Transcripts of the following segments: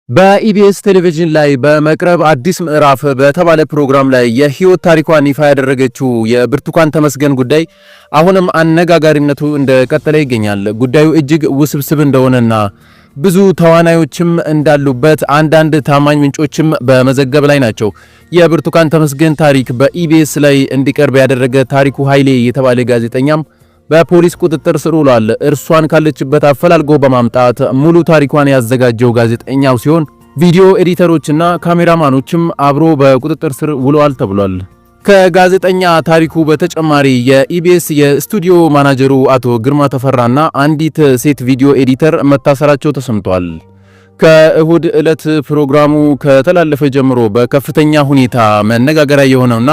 በኢቢኤስ ቴሌቪዥን ላይ በመቅረብ አዲስ ምዕራፍ በተባለ ፕሮግራም ላይ የህይወት ታሪኳን ይፋ ያደረገችው የብርቱካን ተመስገን ጉዳይ አሁንም አነጋጋሪነቱ እንደቀጠለ ይገኛል። ጉዳዩ እጅግ ውስብስብ እንደሆነና ብዙ ተዋናዮችም እንዳሉበት አንዳንድ ታማኝ ምንጮችም በመዘገብ ላይ ናቸው። የብርቱካን ተመስገን ታሪክ በኢቢኤስ ላይ እንዲቀርብ ያደረገ ታሪኩ ኃይሌ የተባለ ጋዜጠኛም በፖሊስ ቁጥጥር ስር ውሏል። እርሷን ካለችበት አፈላልጎ በማምጣት ሙሉ ታሪኳን ያዘጋጀው ጋዜጠኛው ሲሆን ቪዲዮ ኤዲተሮችና ካሜራማኖችም አብሮ በቁጥጥር ስር ውለዋል ተብሏል። ከጋዜጠኛ ታሪኩ በተጨማሪ የኢቢኤስ የስቱዲዮ ማናጀሩ አቶ ግርማ ተፈራና አንዲት ሴት ቪዲዮ ኤዲተር መታሰራቸው ተሰምቷል። ከእሁድ ዕለት ፕሮግራሙ ከተላለፈ ጀምሮ በከፍተኛ ሁኔታ መነጋገሪያ የሆነውና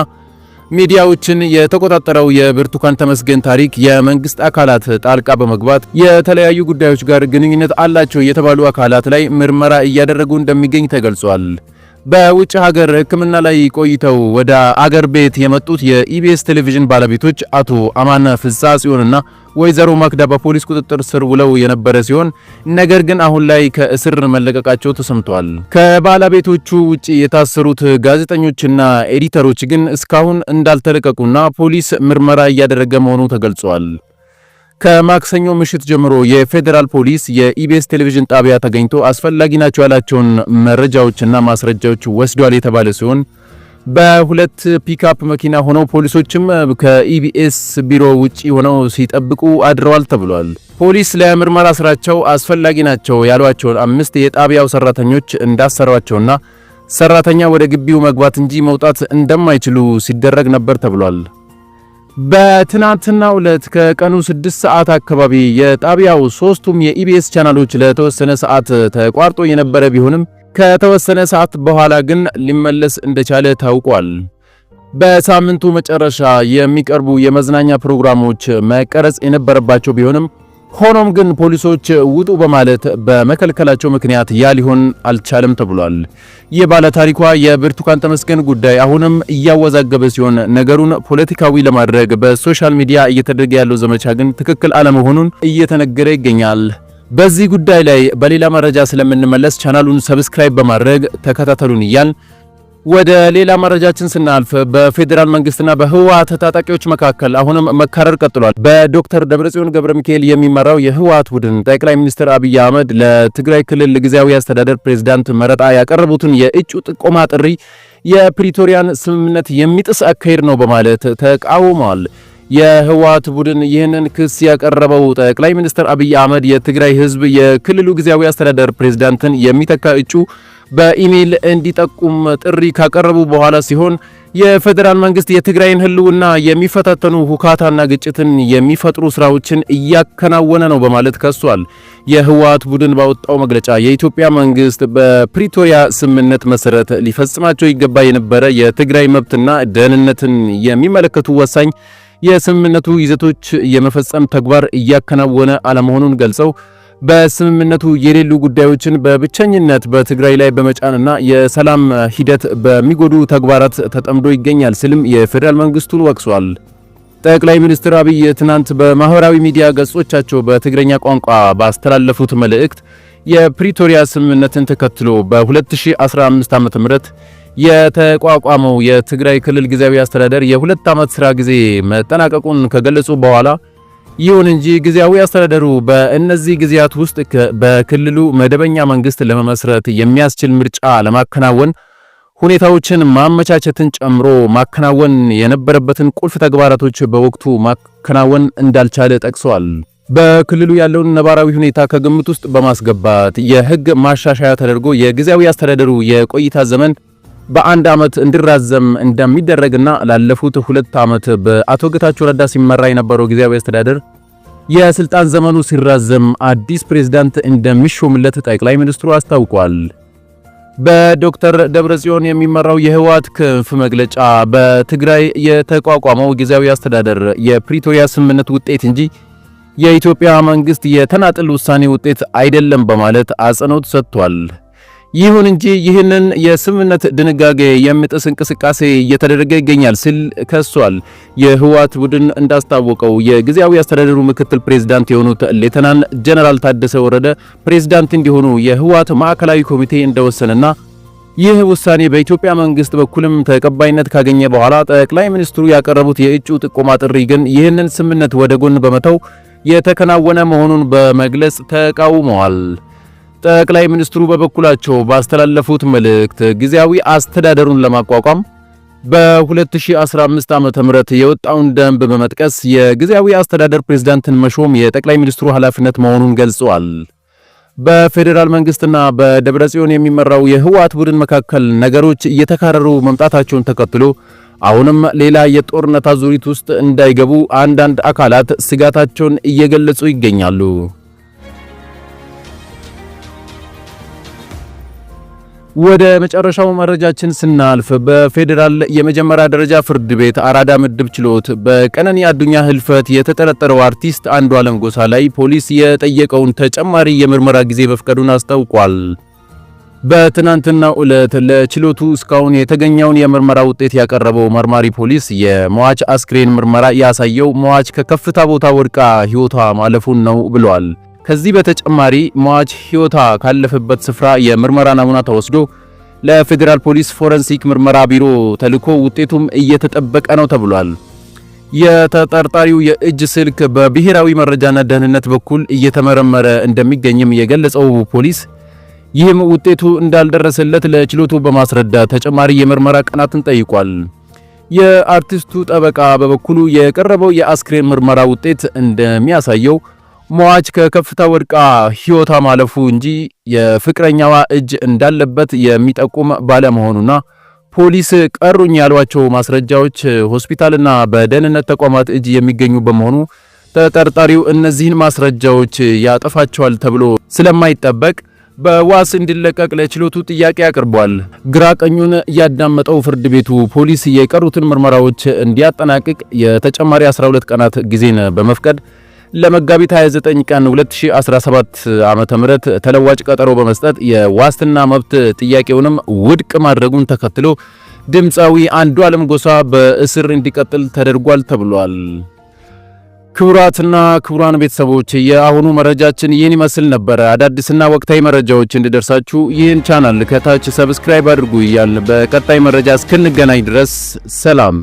ሚዲያዎችን የተቆጣጠረው የብርቱካን ተመስገን ታሪክ የመንግስት አካላት ጣልቃ በመግባት የተለያዩ ጉዳዮች ጋር ግንኙነት አላቸው የተባሉ አካላት ላይ ምርመራ እያደረጉ እንደሚገኝ ተገልጿል። በውጭ ሀገር ሕክምና ላይ ቆይተው ወደ አገር ቤት የመጡት የኢቢኤስ ቴሌቪዥን ባለቤቶች አቶ አማነ ፍስሐ ጽዮንና ወይዘሮ ማክዳ በፖሊስ ቁጥጥር ስር ውለው የነበረ ሲሆን ነገር ግን አሁን ላይ ከእስር መለቀቃቸው ተሰምቷል። ከባለቤቶቹ ውጪ የታሰሩት ጋዜጠኞችና ኤዲተሮች ግን እስካሁን እንዳልተለቀቁና ፖሊስ ምርመራ እያደረገ መሆኑ ተገልጿል። ከማክሰኞ ምሽት ጀምሮ የፌዴራል ፖሊስ የኢቢኤስ ቴሌቪዥን ጣቢያ ተገኝቶ አስፈላጊ ናቸው ያላቸውን መረጃዎችና ማስረጃዎች ወስዷል የተባለ ሲሆን በሁለት ፒክአፕ መኪና ሆነው ፖሊሶችም ከኢቢኤስ ቢሮ ውጪ ሆነው ሲጠብቁ አድረዋል ተብሏል። ፖሊስ ለምርመራ ስራቸው አስፈላጊ ናቸው ያሏቸውን 5 የጣቢያው ሰራተኞች እንዳሰሯቸውና ሰራተኛ ወደ ግቢው መግባት እንጂ መውጣት እንደማይችሉ ሲደረግ ነበር ተብሏል። በትናንትናው ዕለት ከቀኑ 6 ሰዓት አካባቢ የጣቢያው ሶስቱም የኢቢኤስ ቻናሎች ለተወሰነ ሰዓት ተቋርጦ የነበረ ቢሆንም ከተወሰነ ሰዓት በኋላ ግን ሊመለስ እንደቻለ ታውቋል። በሳምንቱ መጨረሻ የሚቀርቡ የመዝናኛ ፕሮግራሞች መቀረጽ የነበረባቸው ቢሆንም ሆኖም ግን ፖሊሶች ውጡ በማለት በመከልከላቸው ምክንያት ያ ሊሆን አልቻለም ተብሏል። የባለ ታሪኳ የብርቱካን ተመስገን ጉዳይ አሁንም እያወዛገበ ሲሆን ነገሩን ፖለቲካዊ ለማድረግ በሶሻል ሚዲያ እየተደረገ ያለው ዘመቻ ግን ትክክል አለመሆኑን እየተነገረ ይገኛል። በዚህ ጉዳይ ላይ በሌላ መረጃ ስለምንመለስ ቻናሉን ሰብስክራይብ በማድረግ ተከታተሉን እያል ወደ ሌላ መረጃችን ስናልፍ በፌዴራል መንግስትና በህወሓት ታጣቂዎች መካከል አሁንም መካረር ቀጥሏል። በዶክተር ደብረጽዮን ገብረሚካኤል የሚመራው የህወሓት ቡድን ጠቅላይ ሚኒስትር አብይ አህመድ ለትግራይ ክልል ጊዜያዊ አስተዳደር ፕሬዝዳንት መረጣ ያቀረቡትን የእጩ ጥቆማ ጥሪ የፕሪቶሪያን ስምምነት የሚጥስ አካሄድ ነው በማለት ተቃውሟል። የህወሓት ቡድን ይህንን ክስ ያቀረበው ጠቅላይ ሚኒስትር አብይ አህመድ የትግራይ ህዝብ የክልሉ ጊዜያዊ አስተዳደር ፕሬዝዳንትን የሚተካ እጩ በኢሜል እንዲጠቁም ጥሪ ካቀረቡ በኋላ ሲሆን የፌዴራል መንግስት የትግራይን ህልውና የሚፈታተኑ ሁካታና ግጭትን የሚፈጥሩ ስራዎችን እያከናወነ ነው በማለት ከሷል። የህወሓት ቡድን ባወጣው መግለጫ የኢትዮጵያ መንግስት በፕሪቶሪያ ስምምነት መሰረት ሊፈጽማቸው ይገባ የነበረ የትግራይ መብትና ደህንነትን የሚመለከቱ ወሳኝ የስምምነቱ ይዘቶች የመፈጸም ተግባር እያከናወነ አለመሆኑን ገልጸው በስምምነቱ የሌሉ ጉዳዮችን በብቸኝነት በትግራይ ላይ በመጫንና የሰላም ሂደት በሚጎዱ ተግባራት ተጠምዶ ይገኛል ሲልም የፌዴራል መንግስቱን ወቅሷል። ጠቅላይ ሚኒስትር አብይ ትናንት በማህበራዊ ሚዲያ ገጾቻቸው በትግረኛ ቋንቋ ባስተላለፉት መልእክት የፕሪቶሪያ ስምምነትን ተከትሎ በ2015 ዓ.ም የተቋቋመው የትግራይ ክልል ጊዜያዊ አስተዳደር የ2 ዓመት ሥራ ጊዜ መጠናቀቁን ከገለጹ በኋላ ይሁን እንጂ ጊዜያዊ አስተዳደሩ በእነዚህ ጊዜያት ውስጥ በክልሉ መደበኛ መንግስት ለመመስረት የሚያስችል ምርጫ ለማከናወን ሁኔታዎችን ማመቻቸትን ጨምሮ ማከናወን የነበረበትን ቁልፍ ተግባራቶች በወቅቱ ማከናወን እንዳልቻለ ጠቅሰዋል። በክልሉ ያለውን ነባራዊ ሁኔታ ከግምት ውስጥ በማስገባት የህግ ማሻሻያ ተደርጎ የጊዜያዊ አስተዳደሩ የቆይታ ዘመን በ1 ዓመት እንዲራዘም እንደሚደረግና ላለፉት 2 ዓመት በአቶ ጌታቸው ረዳ ሲመራ የነበረው ጊዜያዊ አስተዳደር የስልጣን ዘመኑ ሲራዘም አዲስ ፕሬዝዳንት እንደሚሾምለት ጠቅላይ ሚኒስትሩ አስታውቋል። በዶክተር ደብረጽዮን የሚመራው የህወሓት ክንፍ መግለጫ በትግራይ የተቋቋመው ጊዜያዊ አስተዳደር የፕሪቶሪያ ስምምነት ውጤት እንጂ የኢትዮጵያ መንግስት የተናጥል ውሳኔ ውጤት አይደለም በማለት አጽንኦት ሰጥቷል። ይሁን እንጂ ይህንን የስምምነት ድንጋጌ የሚጥስ እንቅስቃሴ እየተደረገ ይገኛል ሲል ከሷል። የህወሓት ቡድን እንዳስታወቀው የጊዜያዊ አስተዳደሩ ምክትል ፕሬዝዳንት የሆኑት ሌተናንት ጀነራል ታደሰ ወረደ ፕሬዝዳንት እንዲሆኑ የህወሓት ማዕከላዊ ኮሚቴ እንደወሰነና ይህ ውሳኔ በኢትዮጵያ መንግስት በኩልም ተቀባይነት ካገኘ በኋላ ጠቅላይ ሚኒስትሩ ያቀረቡት የእጩ ጥቆማ ጥሪ ግን ይህንን ስምምነት ወደ ጎን በመተው የተከናወነ መሆኑን በመግለጽ ተቃውመዋል። ጠቅላይ ሚኒስትሩ በበኩላቸው ባስተላለፉት መልእክት ጊዜያዊ አስተዳደሩን ለማቋቋም በ2015 ዓ.ም የወጣውን ደንብ በመጥቀስ የጊዜያዊ አስተዳደር ፕሬዝዳንትን መሾም የጠቅላይ ሚኒስትሩ ኃላፊነት መሆኑን ገልጸዋል። በፌዴራል መንግስትና በደብረጽዮን የሚመራው የህወሓት ቡድን መካከል ነገሮች እየተካረሩ መምጣታቸውን ተከትሎ አሁንም ሌላ የጦርነት አዙሪት ውስጥ እንዳይገቡ አንዳንድ አካላት ስጋታቸውን እየገለጹ ይገኛሉ። ወደ መጨረሻው መረጃችን ስናልፍ በፌዴራል የመጀመሪያ ደረጃ ፍርድ ቤት አራዳ ምድብ ችሎት በቀነኒ አዱኛ ህልፈት የተጠረጠረው አርቲስት አንዱዓለም ጎሳ ላይ ፖሊስ የጠየቀውን ተጨማሪ የምርመራ ጊዜ መፍቀዱን አስታውቋል። በትናንትናው ዕለት ለችሎቱ እስካሁን የተገኘውን የምርመራ ውጤት ያቀረበው መርማሪ ፖሊስ የሟች አስክሬን ምርመራ ያሳየው ሟች ከከፍታ ቦታ ወድቃ ህይወቷ ማለፉን ነው ብሏል። ከዚህ በተጨማሪ ሟች ህይወቷ ካለፈበት ስፍራ የምርመራ ናሙና ተወስዶ ለፌዴራል ፖሊስ ፎረንሲክ ምርመራ ቢሮ ተልኮ ውጤቱም እየተጠበቀ ነው ተብሏል። የተጠርጣሪው የእጅ ስልክ በብሔራዊ መረጃና ደህንነት በኩል እየተመረመረ እንደሚገኝም የገለጸው ፖሊስ ይህም ውጤቱ እንዳልደረሰለት ለችሎቱ በማስረዳት ተጨማሪ የምርመራ ቀናትን ጠይቋል። የአርቲስቱ ጠበቃ በበኩሉ የቀረበው የአስክሬን ምርመራ ውጤት እንደሚያሳየው ሟች ከከፍታ ወድቃ ህይወቷ ማለፉ እንጂ የፍቅረኛዋ እጅ እንዳለበት የሚጠቁም ባለመሆኑና ፖሊስ ቀሩኝ ያሏቸው ማስረጃዎች ሆስፒታልና በደህንነት ተቋማት እጅ የሚገኙ በመሆኑ ተጠርጣሪው እነዚህን ማስረጃዎች ያጠፋቸዋል ተብሎ ስለማይጠበቅ በዋስ እንዲለቀቅ ለችሎቱ ጥያቄ አቅርቧል። ግራ ቀኙን ያዳመጠው ፍርድ ቤቱ ፖሊስ የቀሩትን ምርመራዎች እንዲያጠናቅቅ የተጨማሪ 12 ቀናት ጊዜን በመፍቀድ ለመጋቢት 29 ቀን 2017 ዓመተ ምህረት ተለዋጭ ቀጠሮ በመስጠት የዋስትና መብት ጥያቄውንም ውድቅ ማድረጉን ተከትሎ ድምፃዊ አንዱዓለም ጎሳ በእስር እንዲቀጥል ተደርጓል ተብሏል። ክቡራትና ክቡራን ቤተሰቦች የአሁኑ መረጃችን ይህን ይመስል ነበር። አዳዲስና ወቅታዊ መረጃዎች እንዲደርሳችሁ ይህን ቻናል ከታች ሰብስክራይብ አድርጉ እያልን በቀጣይ መረጃ እስክንገናኝ ድረስ ሰላም።